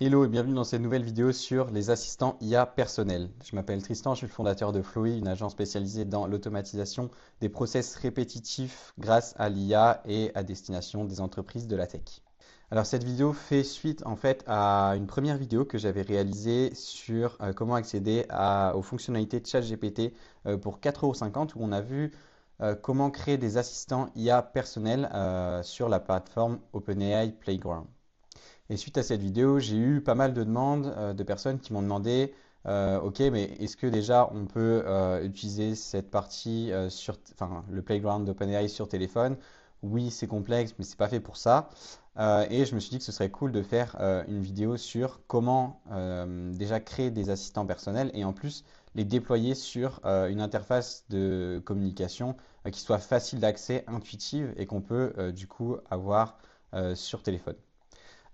Hello et bienvenue dans cette nouvelle vidéo sur les assistants IA personnels. Je m'appelle Tristan, je suis le fondateur de Flowy, une agence spécialisée dans l'automatisation des process répétitifs grâce à l'IA et à destination des entreprises de la tech. Alors cette vidéo fait suite en fait à une première vidéo que j'avais réalisée sur comment accéder aux fonctionnalités de ChatGPT pour 4,50 € où on a vu comment créer des assistants IA personnels sur la plateforme OpenAI Playground. Et suite à cette vidéo, j'ai eu pas mal de demandes de personnes qui m'ont demandé, ok, mais est-ce que déjà on peut utiliser cette partie enfin, le playground d'OpenAI sur téléphone? Oui, c'est complexe, mais c'est pas fait pour ça. Et je me suis dit que ce serait cool de faire une vidéo sur comment déjà créer des assistants personnels et en plus les déployer sur une interface de communication qui soit facile d'accès, intuitive et qu'on peut du coup avoir sur téléphone.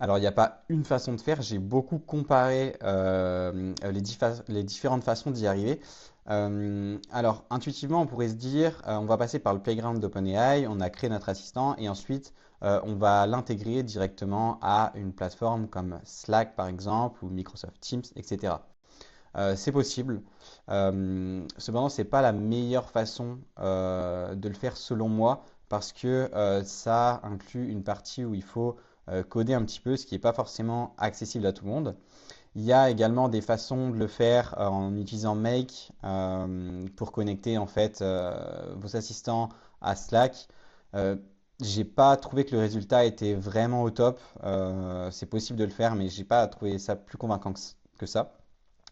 Alors, il n'y a pas une façon de faire. J'ai beaucoup comparé les différentes façons d'y arriver. Alors, intuitivement, on pourrait se dire, on va passer par le playground d'OpenAI, on a créé notre assistant et ensuite, on va l'intégrer directement à une plateforme comme Slack, par exemple, ou Microsoft Teams, etc. C'est possible. Cependant, ce n'est pas la meilleure façon de le faire selon moi parce que ça inclut une partie où il faut coder un petit peu, ce qui n'est pas forcément accessible à tout le monde. Il y a également des façons de le faire en utilisant Make pour connecter en fait vos assistants à Slack. Euh, j'ai pas trouvé que le résultat était vraiment au top. C'est possible de le faire, mais j'ai pas trouvé ça plus convaincant que ça.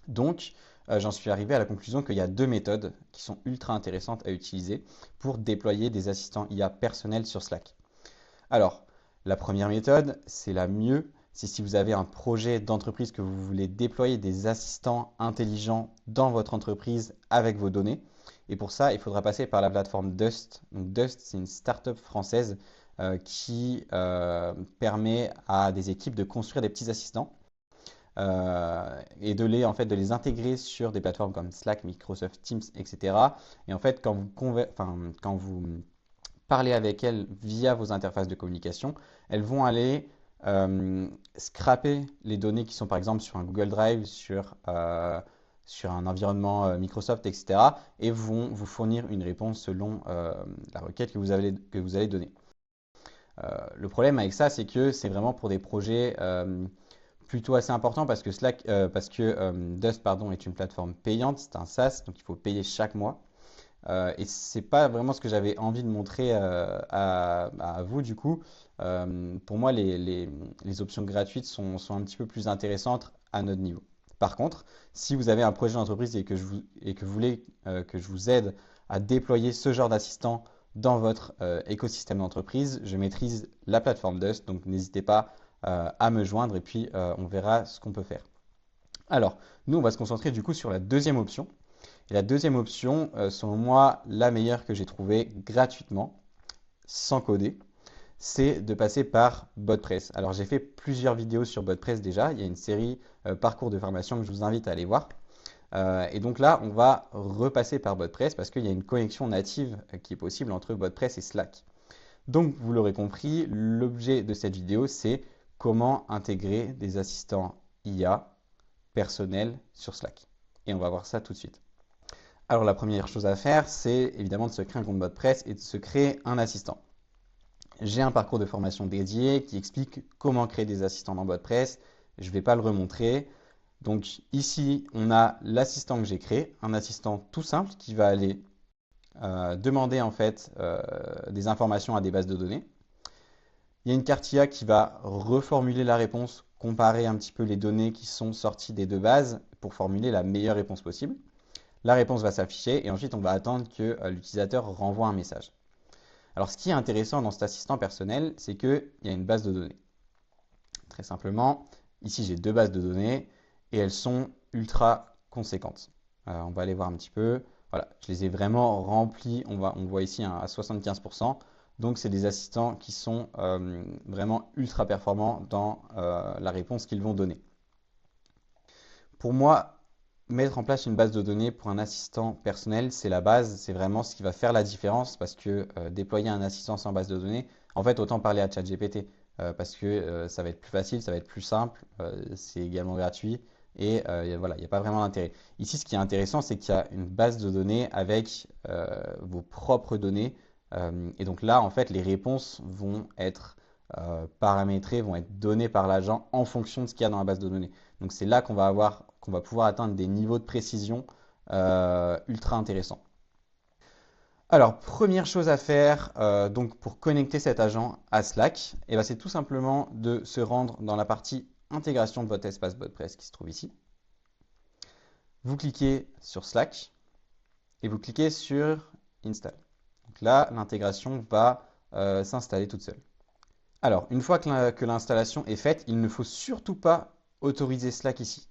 Donc, j'en suis arrivé à la conclusion qu'il y a deux méthodes qui sont ultra intéressantes à utiliser pour déployer des assistants IA personnels sur Slack. Alors, la première méthode, c'est la mieux, c'est si vous avez un projet d'entreprise que vous voulez déployer des assistants intelligents dans votre entreprise avec vos données. Et pour ça, il faudra passer par la plateforme Dust. Donc Dust, c'est une startup française qui permet à des équipes de construire des petits assistants et en fait, de les intégrer sur des plateformes comme Slack, Microsoft Teams, etc. Et en fait, quand vous parlez avec elles via vos interfaces de communication, elles vont aller scraper les données qui sont par exemple sur un Google Drive, sur un environnement Microsoft, etc. et vont vous fournir une réponse selon la requête que vous allez donner. Le problème avec ça, c'est que c'est vraiment pour des projets plutôt assez importants parce que Dust pardon, est une plateforme payante, c'est un SaaS, donc il faut payer chaque mois. Et c'est pas vraiment ce que j'avais envie de montrer à vous du coup. Pour moi, les options gratuites sont un petit peu plus intéressantes à notre niveau. Par contre, si vous avez un projet d'entreprise et que vous voulez que je vous aide à déployer ce genre d'assistant dans votre écosystème d'entreprise, je maîtrise la plateforme Dust, donc n'hésitez pas à me joindre et puis on verra ce qu'on peut faire. Alors, nous, on va se concentrer du coup sur la deuxième option. Et la deuxième option, selon moi, la meilleure que j'ai trouvée gratuitement, sans coder, c'est de passer par BotPress. Alors j'ai fait plusieurs vidéos sur BotPress déjà, il y a une série parcours de formation que je vous invite à aller voir. Et donc là, on va repasser par BotPress parce qu'il y a une connexion native qui est possible entre BotPress et Slack. Donc vous l'aurez compris, l'objet de cette vidéo, c'est comment intégrer des assistants IA personnels sur Slack. Et on va voir ça tout de suite. Alors la première chose à faire, c'est évidemment de se créer un compte BotPress et de se créer un assistant. J'ai un parcours de formation dédié qui explique comment créer des assistants dans BotPress. Je ne vais pas le remontrer. Donc ici, on a l'assistant que j'ai créé, un assistant tout simple qui va aller demander en fait des informations à des bases de données. Il y a une carte IA qui va reformuler la réponse, comparer un petit peu les données qui sont sorties des deux bases pour formuler la meilleure réponse possible. La réponse va s'afficher et ensuite on va attendre que l'utilisateur renvoie un message. Alors ce qui est intéressant dans cet assistant personnel, c'est qu'il y a une base de données. Très simplement, ici j'ai deux bases de données et elles sont ultra conséquentes. On va aller voir un petit peu. Voilà, je les ai vraiment remplies, on voit ici à 75%. Donc c'est des assistants qui sont vraiment ultra performants dans la réponse qu'ils vont donner. Pour moi, mettre en place une base de données pour un assistant personnel, c'est la base, c'est vraiment ce qui va faire la différence parce que déployer un assistant sans base de données, en fait, autant parler à ChatGPT. parce que ça va être plus facile, ça va être plus simple, c'est également gratuit et voilà, il n'y a pas vraiment d'intérêt. Ici, ce qui est intéressant, c'est qu'il y a une base de données avec vos propres données et donc là, en fait, les réponses vont être paramétrées, vont être données par l'agent en fonction de ce qu'il y a dans la base de données. Donc c'est là qu'on va pouvoir atteindre des niveaux de précision ultra intéressants. Alors, première chose à faire donc pour connecter cet agent à Slack, eh ben, c'est tout simplement de se rendre dans la partie intégration de votre espace WordPress qui se trouve ici. Vous cliquez sur Slack et vous cliquez sur Install. Donc là, l'intégration va s'installer toute seule. Alors, une fois que l'installation est faite, il ne faut surtout pas autoriser Slack ici.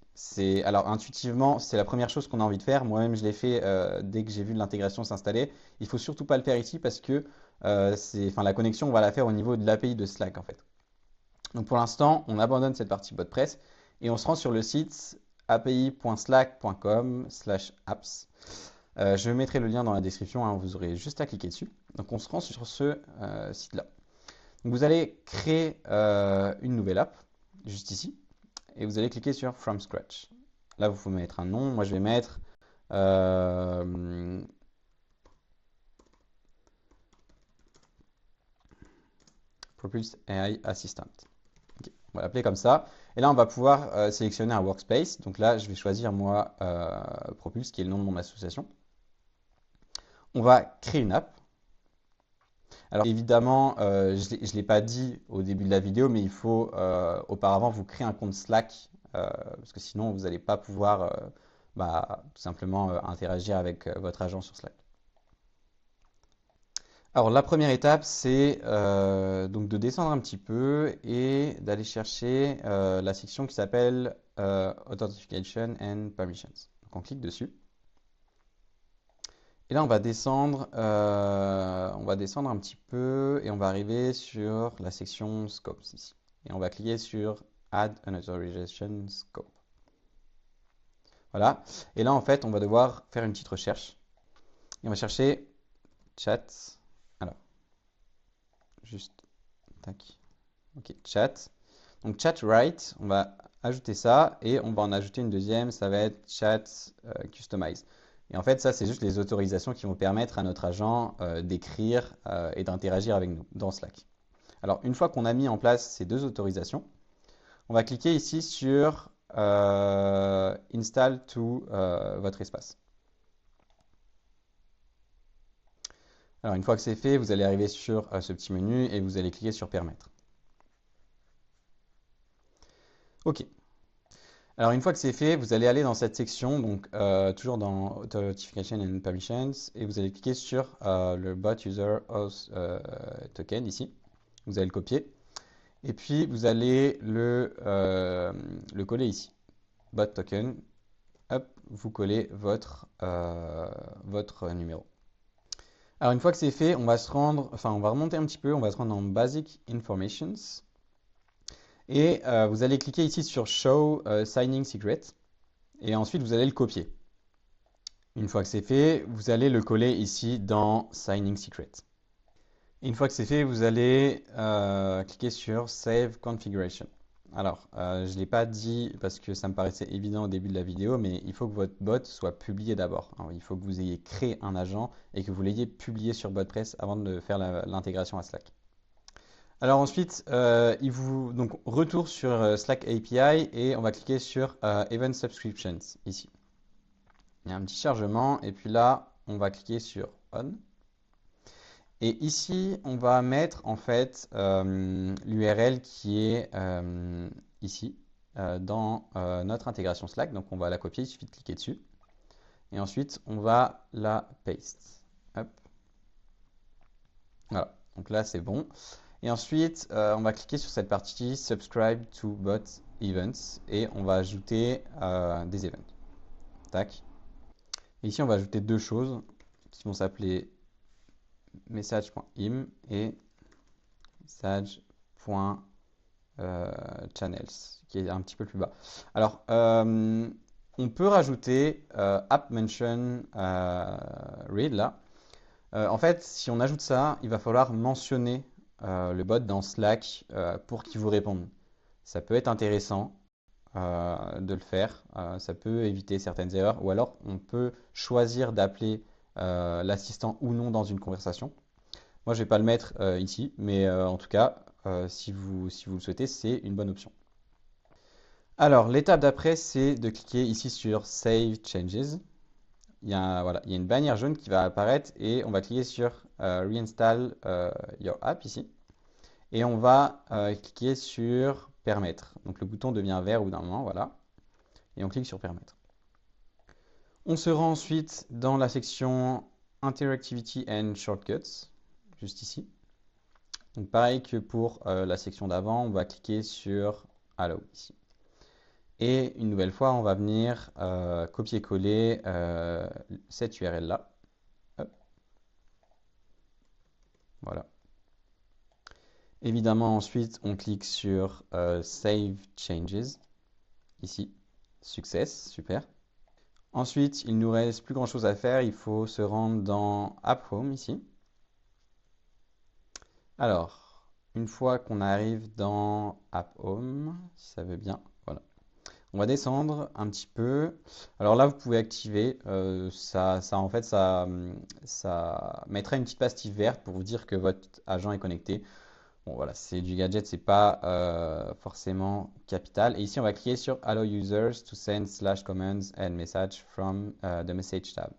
Alors, intuitivement, c'est la première chose qu'on a envie de faire. Moi-même, je l'ai fait dès que j'ai vu l'intégration s'installer. Il ne faut surtout pas le faire ici parce que la connexion, on va la faire au niveau de l'API de Slack, en fait. Donc, pour l'instant, on abandonne cette partie WordPress et on se rend sur le site api.slack.com/apps. Je mettrai le lien dans la description, hein, vous aurez juste à cliquer dessus. Donc, on se rend sur ce site-là. Donc, vous allez créer une nouvelle app, juste ici, et vous allez cliquer sur From Scratch. Là, vous pouvez mettre un nom. Moi, je vais mettre Propulse AI Assistant. Okay. On va l'appeler comme ça. Et là, on va pouvoir sélectionner un workspace. Donc là, je vais choisir, moi, Propulse, qui est le nom de mon association. On va créer une app. Alors évidemment, je ne l'ai pas dit au début de la vidéo, mais il faut auparavant vous créer un compte Slack, parce que sinon vous n'allez pas pouvoir tout simplement interagir avec votre agent sur Slack. Alors la première étape, c'est donc de descendre un petit peu et d'aller chercher la section qui s'appelle Authentication and Permissions. Donc on clique dessus. Et là, on va descendre un petit peu et on va arriver sur la section Scopes ici. Et on va cliquer sur Add an Authorization Scope. Voilà. Et là, en fait, on va devoir faire une petite recherche. Et on va chercher chat. Alors, juste, tac. Ok, chat. Donc, chat write, on va ajouter ça et on va en ajouter une deuxième. Ça va être chat customize. Et en fait, ça, c'est juste les autorisations qui vont permettre à notre agent d'écrire et d'interagir avec nous dans Slack. Alors, une fois qu'on a mis en place ces deux autorisations, on va cliquer ici sur Install to votre espace. Alors, une fois que c'est fait, vous allez arriver sur ce petit menu et vous allez cliquer sur Permettre. OK. Alors, une fois que c'est fait, vous allez aller dans cette section, donc toujours dans Authentication and Permissions, et vous allez cliquer sur le Bot User Auth Token ici. Vous allez le copier, et puis vous allez le coller ici. Bot Token, hop, vous collez votre numéro. Alors, une fois que c'est fait, on va remonter un petit peu, on va se rendre dans Basic Informations. Et vous allez cliquer ici sur Show Signing Secret. Et ensuite, vous allez le copier. Une fois que c'est fait, vous allez le coller ici dans Signing Secret. Et une fois que c'est fait, vous allez cliquer sur Save Configuration. Alors, je ne l'ai pas dit parce que ça me paraissait évident au début de la vidéo, mais il faut que votre bot soit publié d'abord. Il faut que vous ayez créé un agent et que vous l'ayez publié sur WordPress avant de faire l'intégration à Slack. Alors ensuite, donc retour sur Slack API et on va cliquer sur Event Subscriptions ici. Il y a un petit chargement et puis là, on va cliquer sur On. Et ici, on va mettre en fait l'URL qui est ici dans notre intégration Slack. Donc on va la copier, il suffit de cliquer dessus. Et ensuite, on va la paste. Hop. Voilà, donc là c'est bon. Et ensuite, on va cliquer sur cette partie Subscribe to Bot Events et on va ajouter des events. Tac. Et ici, on va ajouter deux choses qui vont s'appeler message.im et message.channels qui est un petit peu plus bas. Alors, on peut rajouter app mention read là. En fait, si on ajoute ça, il va falloir mentionner le bot dans Slack pour qu'il vous réponde. Ça peut être intéressant de le faire. Ça peut éviter certaines erreurs. Ou alors, on peut choisir d'appeler l'assistant ou non dans une conversation. Moi, je ne vais pas le mettre ici, mais en tout cas, si vous le souhaitez, c'est une bonne option. Alors, l'étape d'après, c'est de cliquer ici sur Save Changes. Voilà, il y a une bannière jaune qui va apparaître et on va cliquer sur Reinstall Your App ici. Et on va cliquer sur Permettre. Donc le bouton devient vert au bout d'un moment, voilà. Et on clique sur Permettre. On se rend ensuite dans la section Interactivity and Shortcuts, juste ici. Donc pareil que pour la section d'avant, on va cliquer sur Allow ici. Et une nouvelle fois, on va venir copier-coller cette URL-là. Voilà. Évidemment, ensuite, on clique sur Save Changes, ici. Success, super. Ensuite, il nous reste plus grand chose à faire. Il faut se rendre dans App Home, ici. Alors, une fois qu'on arrive dans App Home, si ça veut bien, voilà. On va descendre un petit peu. Alors là, vous pouvez activer. En fait, ça mettra une petite pastille verte pour vous dire que votre agent est connecté. Bon, voilà, c'est du gadget, c'est pas forcément capital. Et ici, on va cliquer sur Allow users to send /commands and message from the message tab.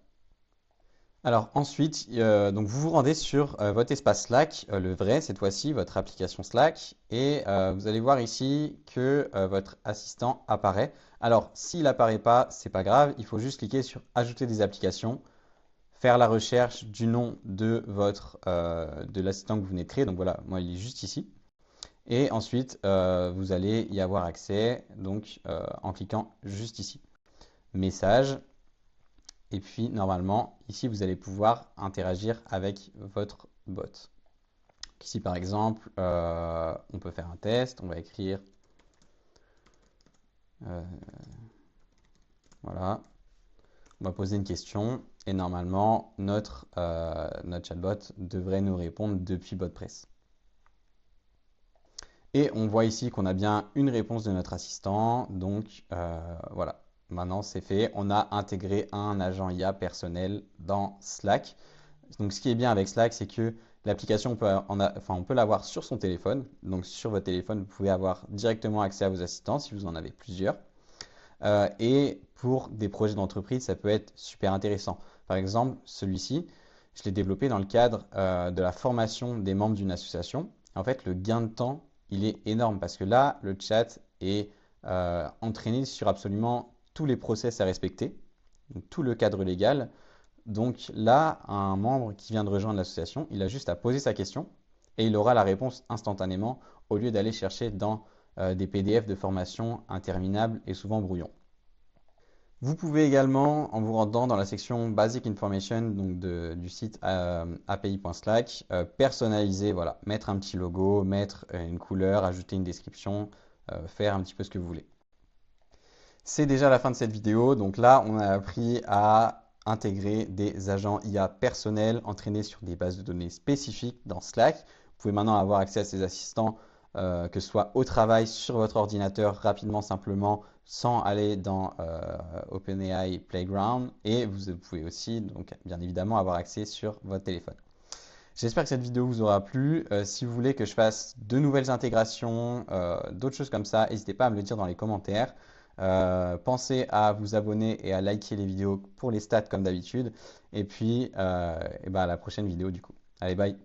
Alors ensuite, donc vous vous rendez sur votre espace Slack, le vrai cette fois-ci, votre application Slack, et vous allez voir ici que votre assistant apparaît. Alors s'il n'apparaît pas, c'est pas grave, il faut juste cliquer sur Ajouter des applications, faire la recherche du nom de l'assistant que vous venez de créer. Donc voilà, moi il est juste ici. Et ensuite, vous allez y avoir accès donc en cliquant juste ici. Message. Et puis normalement, ici vous allez pouvoir interagir avec votre bot. Ici par exemple, on peut faire un test. On va écrire voilà. On va poser une question et normalement notre chatbot devrait nous répondre depuis BotPress. Et on voit ici qu'on a bien une réponse de notre assistant. Donc voilà, maintenant c'est fait. On a intégré un agent IA personnel dans Slack. Donc ce qui est bien avec Slack, c'est que l'application, on peut l'avoir sur son téléphone. Donc sur votre téléphone, vous pouvez avoir directement accès à vos assistants si vous en avez plusieurs. Et pour des projets d'entreprise, ça peut être super intéressant. Par exemple, celui-ci, je l'ai développé dans le cadre de la formation des membres d'une association. En fait, le gain de temps, il est énorme parce que là, le chat est entraîné sur absolument tous les process à respecter, donc tout le cadre légal. Donc là, un membre qui vient de rejoindre l'association, il a juste à poser sa question et il aura la réponse instantanément au lieu d'aller chercher dans des PDF de formation interminables et souvent brouillons. Vous pouvez également, en vous rendant dans la section Basic Information donc du site api.slack, personnaliser, voilà, mettre un petit logo, mettre une couleur, ajouter une description, faire un petit peu ce que vous voulez. C'est déjà la fin de cette vidéo. Donc là, on a appris à intégrer des agents IA personnels entraînés sur des bases de données spécifiques dans Slack. Vous pouvez maintenant avoir accès à ces assistants, que ce soit au travail, sur votre ordinateur, rapidement, simplement, sans aller dans OpenAI Playground. Et vous pouvez aussi, donc, bien évidemment, avoir accès sur votre téléphone. J'espère que cette vidéo vous aura plu. Si vous voulez que je fasse de nouvelles intégrations, d'autres choses comme ça, n'hésitez pas à me le dire dans les commentaires. Pensez à vous abonner et à liker les vidéos pour les stats comme d'habitude. Et puis, à la prochaine vidéo du coup. Allez, bye!